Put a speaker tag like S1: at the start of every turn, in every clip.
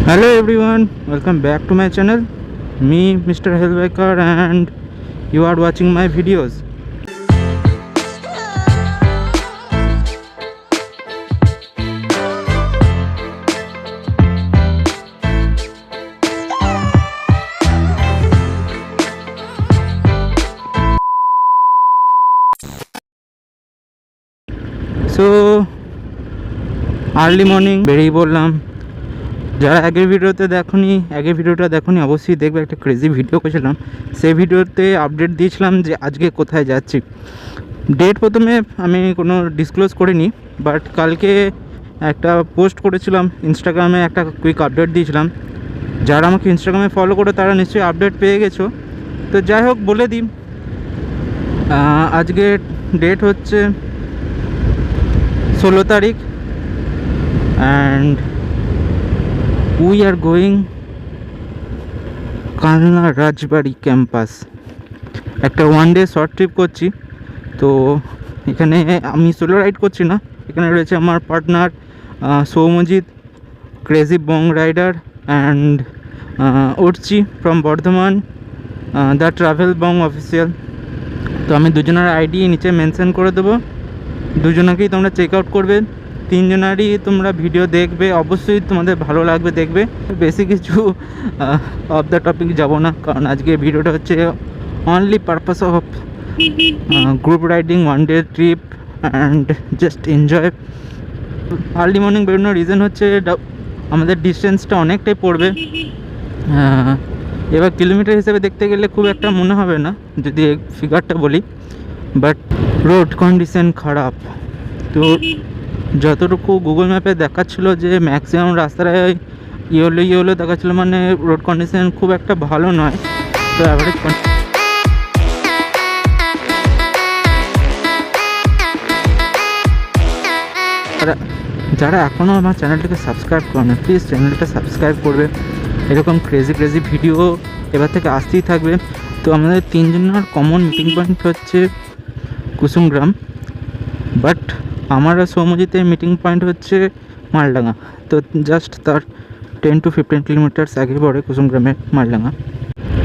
S1: Hello everyone, welcome back to my channel. Me Mr. Hellbiker and you are watching my videos. So early morning বেরিয়ে পড়লাম। যারা আগের ভিডিওটা দেখোনি অবশ্যই দেখবে। একটা ক্রেজি ভিডিও করেছিলাম, সেই ভিডিওতে আপডেট দিয়েছিলাম যে আজকে কোথায় যাচ্ছি। ডেট প্রথমে আমি কোনো ডিসক্লোজ করিনি, বাট কালকে একটা পোস্ট করেছিলাম ইনস্টাগ্রামে, একটা কুইক আপডেট দিয়েছিলাম। যারা আমাকে ইনস্টাগ্রামে ফলো করে তারা নিশ্চয়ই আপডেট পেয়ে গেছো। তো যাই হোক বলে দিই, আজকে ডেট হচ্ছে 16 তারিখ and we are going Kalna Rajbari campus. একটা ওয়ান ডে শর্ট ট্রিপ করছি। তো এখানে আমি সোলো রাইড করছি না, এখানে রয়েছে আমার partner Soumajit, crazy bong rider, and উঠছি from Bardhaman, the travel bong official. তো আমি দুজনের আইডি নিচে মেনশন করে দেবো, দুজনকেই তোমরা চেক আউট করবে। তিনজনারই তোমরা ভিডিও দেখবে, অবশ্যই তোমাদের ভালো লাগবে দেখবে। বেশি কিছু অফ দ্য টপিক যাব না, কারণ আজকে ভিডিওটা হচ্ছে only purpose of group riding, one day trip and just enjoy. Early morning বেরোনোর রিজন হচ্ছে আমাদের ডিস্টেন্সটা অনেকটাই পড়বে। এবার কিলোমিটার হিসেবে দেখতে গেলে খুব একটা মনে হবে না যদি ফিগারটা বলি, বাট রোড কন্ডিশন খারাপ। তো যতটুকু গুগল ম্যাপে দেখাচ্ছিলো যে ম্যাক্সিমাম রাস্তায় ইয়েলো দেখাচ্ছিলো, মানে রোড কন্ডিশন খুব একটা ভালো নয়। তো অ্যাভারেজ যারা এখনও আমার চ্যানেলটাকে সাবস্ক্রাইব করে না, প্লিজ চ্যানেলটা সাবস্ক্রাইব করবে। এরকম ক্রেজি ভিডিও এবার থেকে আসতেই থাকবে। তো আমাদের তিনজনের কমন মিটিং পয়েন্ট হচ্ছে কুসুমগ্রাম, বাট আমার আর সৌমজিতের মিটিং পয়েন্ট হচ্ছে মালডাঙ্গা। তো জাস্ট তার 10 to 15 কিলোমিটার্স আগে পড়ে কুসুমগ্রামের মালডাঙ্গা।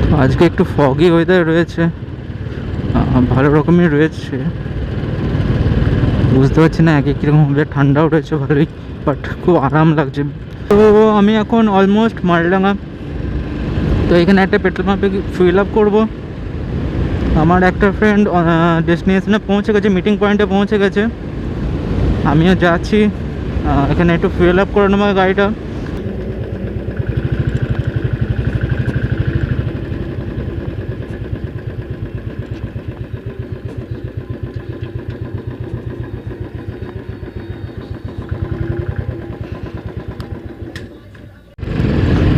S1: তো আজকে একটু ফগি ওয়েদার রয়েছে, ভালো রকমই রয়েছে, বুঝতে পারছি না আগে কীরকম হবে। ঠান্ডাও রয়েছে ভালোই, বাট খুব আরাম লাগছে। তো আমি এখন অলমোস্ট মালডাঙ্গা। তো এখানে একটা পেট্রোল পাম্পে ফুয়েল আপ করবো। আমার একটা ফ্রেন্ড ডেস্টিনেশনে পৌঁছে গেছে, মিটিং পয়েন্টে পৌঁছে গেছে, আমিও যাচ্ছি। এখানে একটু ফুয়েল আপ করে নেবো গাড়িটা।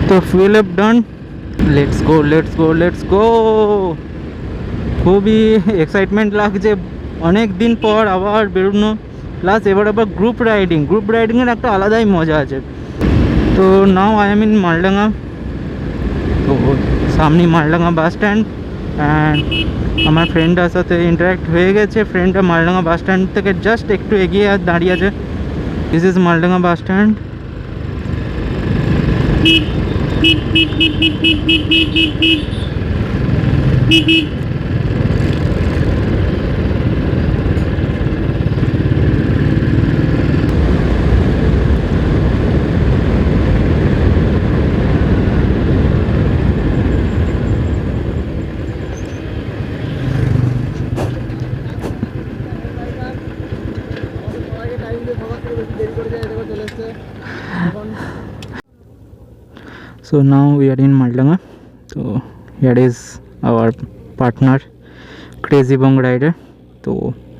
S1: তো fuel up done, let's go. খুবই এক্সাইটমেন্ট লাগছে, অনেক দিন পর আবার বেরোনো, প্লাস এবার আবার গ্রুপ রাইডিংয়ের একটা আলাদাই মজা আছে। তো now I am in Maldanga. তো সামনে মালডাঙ্গা বাস স্ট্যান্ড, অ্যান্ড আমার ফ্রেন্ডটার সাথে ইন্টারাক্ট হয়ে গেছে। ফ্রেন্ডটা মালডাঙ্গা বাস স্ট্যান্ড থেকে জাস্ট একটু এগিয়ে দাঁড়িয়ে আছে। This is Maldanga bus stand. So now we are in Maldanga. So here is our partner Crazy Bong Rider. তো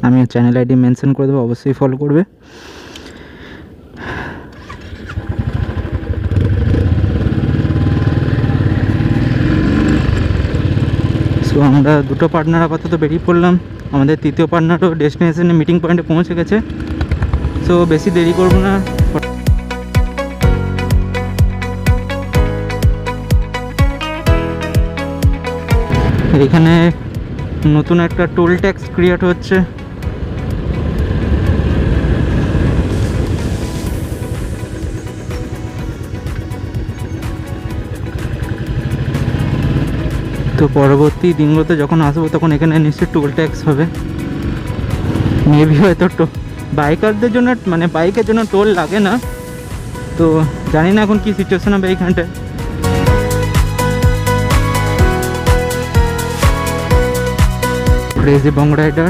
S1: আমি চ্যানেল আইডি মেনশন করে দেবো, অবশ্যই ফলো করবে। সো আমরা দুটো পার্টনার আপাতত বেরিয়ে পড়লাম। আমাদের তৃতীয় পার্টনারও ডেস্টিনেশনে মিটিং পয়েন্টে পৌঁছে গেছে। সো বেশি দেরি করবো না। এখানে নতুন একটা টোল ট্যাক্স ক্রিয়েট হচ্ছে। তো পরবর্তী দিনগুলোতে যখন আসবো তখন এখানে নিশ্চয়ই টোল ট্যাক্স হবে, মেবি হয়তো বাইকারদের জন্য মানে বাইকের জন্য টোল লাগে না, তো জানি না এখন কি সিচুয়েশন হবে এইখানটায়। Crazy Bong Rider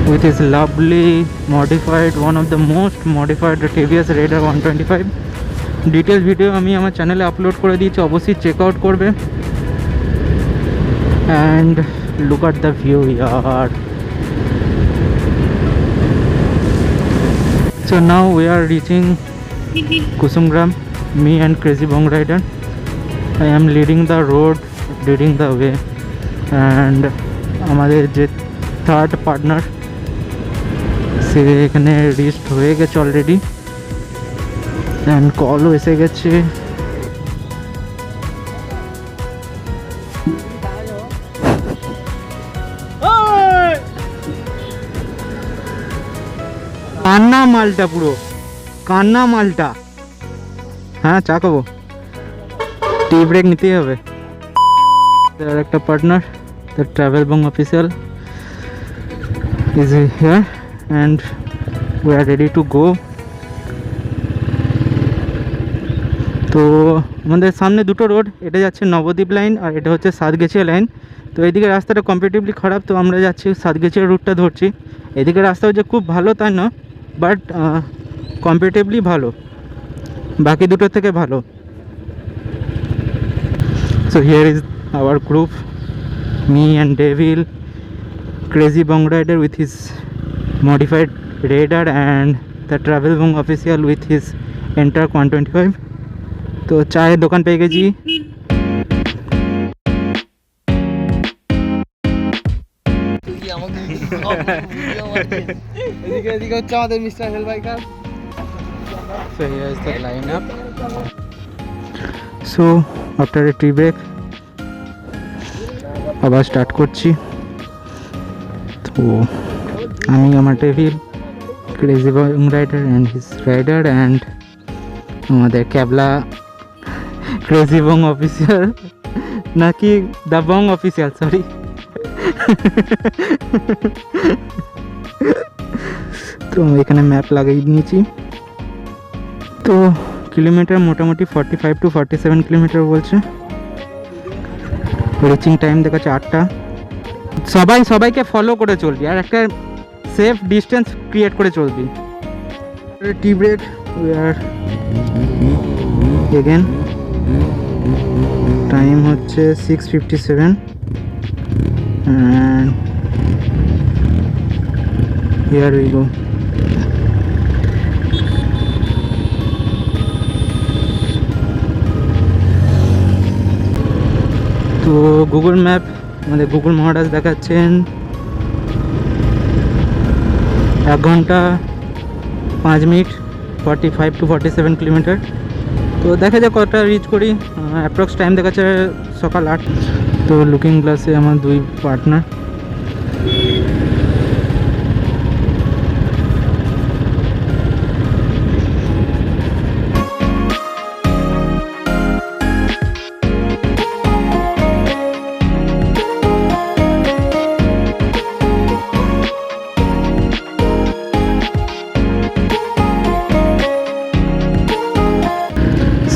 S1: with his lovely modified, one of the most modified TVS Raider 125. Details video আমি আমার চ্যানেলে আপলোড করে দিয়েছি, অবশ্যই চেক আউট করবে। And look at the view yaar. So now we are reaching Kusumgram, me and Crazy Bong Rider. I am leading the road, leading the way, and আমাদের যে third partner সে এখানে wrist হয়ে গেছে already, and কলও এসে গেছে। কান্না মালটা, পুরো কান্না মালটা। হ্যাঁ চা খাবো, টি ব্রেক নিতেই হবে। তার একটা partner, the travel bong official is here and we are ready to go. তো আমাদের সামনে দুটো রোড, এটা যাচ্ছে নবদ্বীপ লাইন আর এটা হচ্ছে সাতগেছিয়া লাইন। তো এইদিকে রাস্তাটা কম্পারেটিভলি খারাপ, তো আমরা যাচ্ছি সাতগেছিয়া রুটটা ধরছি। এদিকে রাস্তাও যে খুব ভালো তা না, বাট কম্পারেটিভলি ভালো, বাকি দুটোর থেকে ভালো। So here is our group, me and Devil, Crazy Bong Rider with his modified Raider and the Travel Bong official with his Enter 125. তো চায়ের দোকান পেয়ে গেছি। So here is the lineup. So after a tea break আবার start করছি। তো আমি আমার table, crazy bong rider and his rider, and আমাদের ক্যাবলা ক্রেজি বং অফিসিয়াল, নাকি দ্য বং অফিসিয়াল, সরি। তো এখানে ম্যাপ লাগিয়ে নিয়েছি। তো কিলোমিটার মোটামুটি 45 to 47 কিলোমিটার বলছে। রিচিং টাইম দেখাচ্ছে 8টা। সবাইকে ফলো করে চলবি আর একটা সেফ ডিস্টেন্স ক্রিয়েট করে চলবি। Tea break, we are again. Time হচ্ছে 6:57 and here we go. তো গুগল ম্যাপ, আমাদের গুগল মহারাজ দেখাচ্ছেন 1 ঘন্টা 5 মিনিট, 45 to 47 কিলোমিটার। তো দেখা যাক কতটা রিচ করি। অ্যাপ্রক্স টাইম দেখাচ্ছে সকাল 8। তো লুকিং গ্লাসে আমার দুই পার্টনার।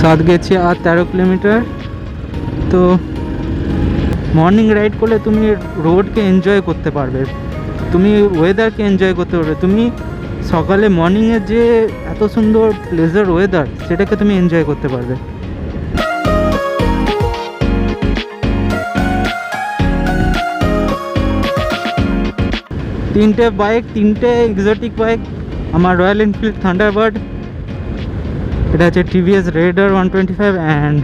S1: সাতগেছিয়া আর 13 কিলোমিটার। তো মর্নিং রাইড করলে তুমি রোডকে এনজয় করতে পারবে, তুমি ওয়েদারকে এনজয় করতে পারবে, তুমি সকালে মর্নিংয়ের যে এত সুন্দর প্লেজার ওয়েদার সেটাকে তুমি এনজয় করতে পারবে। তিনটে বাইক, তিনটে এক্সোটিক বাইক। আমার রয়্যাল এনফিল্ড থান্ডারবার্ড, এটা হচ্ছে TVS Raider 125 and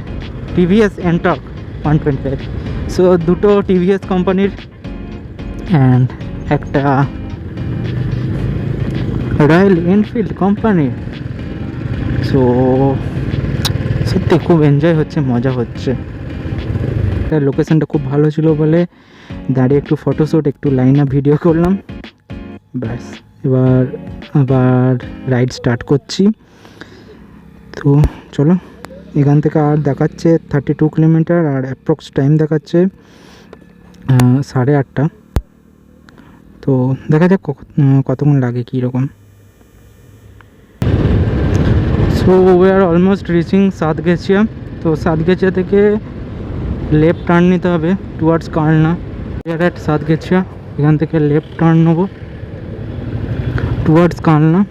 S1: TVS Ntorq 125। So দুটো টিভিএস কোম্পানির অ্যান্ড একটা রয়্যাল এনফিল্ড কোম্পানি। সো সত্যি খুব এনজয় হচ্ছে, মজা হচ্ছে। এটা লোকেশনটা খুব ভালো ছিল বলে দাঁড়িয়ে একটু ফটোশ্যুট, একটু লাইন আপ ভিডিও করলাম, ব্যাস। এবার আবার রাইড স্টার্ট করছি। তো চলো এখান থেকে আর দেখাচ্ছে 32 কিলোমিটার, আর অ্যাপ্রক্স টাইম দেখাচ্ছে 8:30। তো দেখা যাক কতক্ষণ লাগে কীরকম। So we are almost reaching Satgachia. তো সাতগেছিয়া থেকে লেফট টার্ন নিতে হবে টুয়ার্ডস কালনা। এট সাতগেছিয়া, এখান থেকে লেফট টার্ন নেবো টুয়ার্ডস কালনা।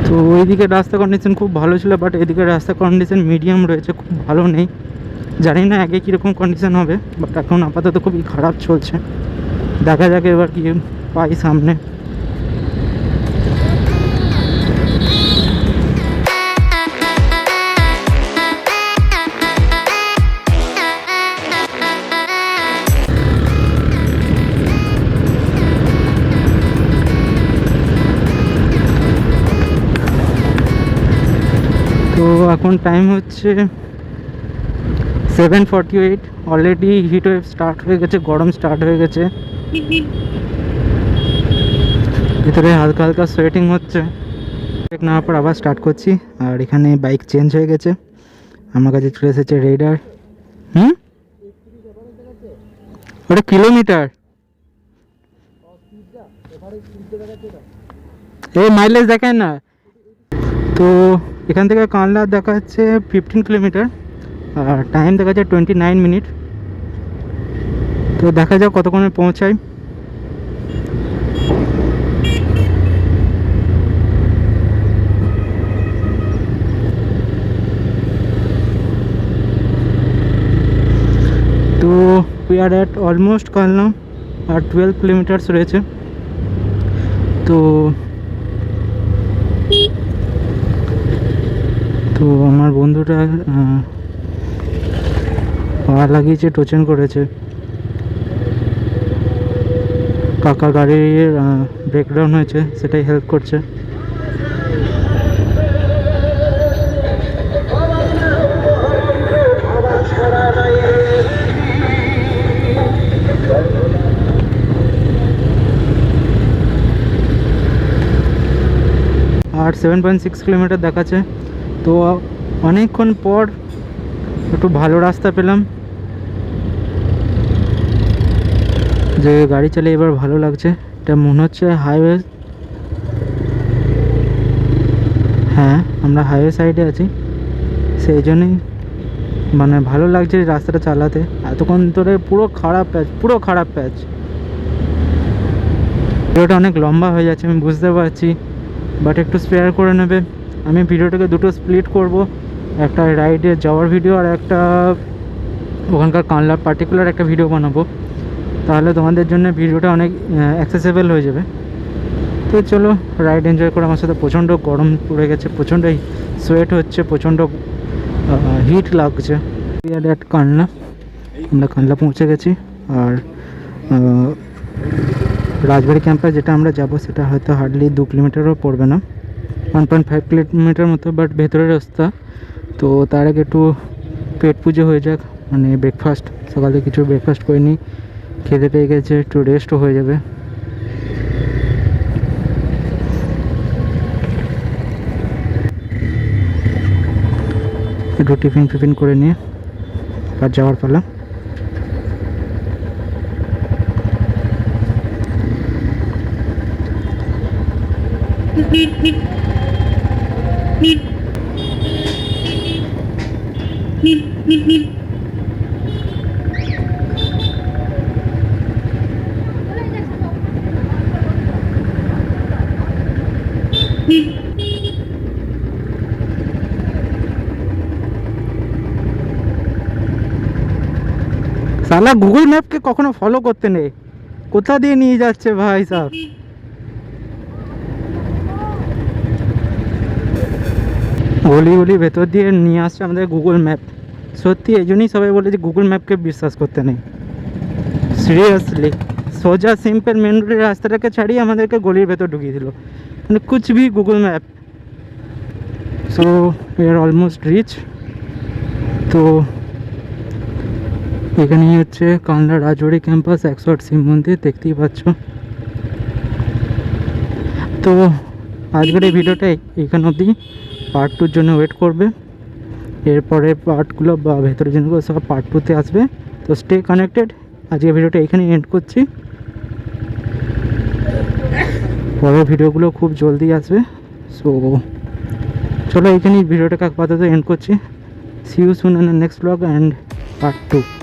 S1: তো ওইদিকে রাস্তা কন্ডিশন খুব ভালো ছিল, বাট এদিকে রাস্তা কন্ডিশন মিডিয়াম রয়েছে, খুব ভালো নেই। জানি না আগে কীরকম কন্ডিশন হবে, বাট এখন আপাতত খুবই খারাপ চলছে। দেখা যাক এবার কি পাই সামনে। তো এখন টাইম হচ্ছে 7:48। অলরেডি হিট ওয়েভ স্টার্ট হয়ে গেছে, গরম স্টার্ট হয়ে গেছে, ভিতরে হালকা হালকা সোয়েটিং হচ্ছে। ব্রেক নেওয়ার পর আবার স্টার্ট করছি। আর এখানে বাইক চেঞ্জ হয়ে গেছে, আমার কাছে চলে এসেছে রেডার। ওটা কিলোমিটার, এই মাইলেজ দেখায় না। তো এখান থেকে কানলা দেখা যাচ্ছে 15 কিলোমিটার, আর টাইম দেখা যাচ্ছে 29 মিনিট। তো দেখা যাক কতক্ষণে পৌঁছাই। তো we are at almost Kalna, আর 12 কিলোমিটার্স রয়েছে। তো আমার বন্ধুটা পা লাগিয়েছে, টোচেন করেছে। কাকা গাড়ির ব্রেকডাউন হয়েছে, সেটাই হেল্প করছে। আর 7.6 কিলোমিটার দেখাচ্ছে। তো অনেকক্ষণ পর একটু ভালো রাস্তা পেলাম, যে গাড়ি চালিয়ে এবার ভালো লাগছে। এটা মনে হচ্ছে হাইওয়ে, হ্যাঁ আমরা হাইওয়ে সাইডে আছি, সেই জন্যই মানে ভালো লাগছে রাস্তাটা চালাতে। এতক্ষণ ধরে পুরো খারাপ প্যাচ। ভিডিওটা অনেক লম্বা হয়ে যাচ্ছে আমি বুঝতে পারছি, বাট একটু স্পেয়ার করে নেবে। আমি ভিডিওটাকে দুটো স্প্লিট করব, একটা রাইডে যাওয়ার ভিডিও আর একটা ওখানকার কানলার পার্টিকুলার একটা ভিডিও বানাবো, তাহলে তোমাদের জন্য ভিডিওটা অনেক অ্যাক্সেসেবল হয়ে যাবে। তো চলো রাইড এনজয় করে। আমার সাথে প্রচণ্ড গরম পড়ে গেছে, প্রচণ্ড সোয়েট হচ্ছে, প্রচণ্ড হিট লাগছে। কানলা, আমরা কানলা পৌঁছে গেছি। আর রাজবাড়ি ক্যাম্পাস যেটা আমরা যাব সেটা হয়তো হার্ডলি 2 কিলোমিটারও পড়বে না, 1.5 কিলোমিটার মতো, বাট ভেতরের রাস্তা। তো তার আগে একটু পেট পুজো হয়ে যাক, মানে ব্রেকফাস্ট, সকালে কিছু ব্রেকফাস্ট করে নিই, খেতে পেয়ে গেছে, একটু রেস্টও হয়ে যাবে। একটু টিফিন করে নিয়ে আর যাওয়ার পালা। साला गूगल मैप के कखनो फॉलो करते नहीं, कोथा दिए निয়ে যাচ্ছে ভাই সাহেব। গলি ভেতর দিয়ে নিয়ে আসছে আমাদের গুগল ম্যাপ। সত্যি এই জন্যই সবাই বলে যে গুগল ম্যাপকে বিশ্বাস করতে নেই, সিরিয়াসলি। সোজা সিম্পল মেন রোডের রাস্তাটাকে ছাড়িয়ে আমাদেরকে গলির ভেতর ঢুকিয়ে দিল, মানে কুছ ভি Google map. So we are almost reach. তো এখানেই হচ্ছে কানলা রাজবাড়ি ক্যাম্পাস, 108 শিব মন্দির দেখতেই পাচ্ছ। তো আজকের এই ভিডিওটা এখান অবধি, পার্ট 2-র জন্য ওয়েট করবে। এরপরে পার্টগুলো বা ভেতরের জিনিসগুলো সব পার্ট 2-তে আসবে। তো স্টে কানেক্টেড। আজকের ভিডিওটা এখানে এন্ড করছি, পরের ভিডিওগুলো খুব জলদি আসবে। সো চলো এখানেই ভিডিওটাকে আপাতত এন্ড করছি। See you soon in the next blog and part 2।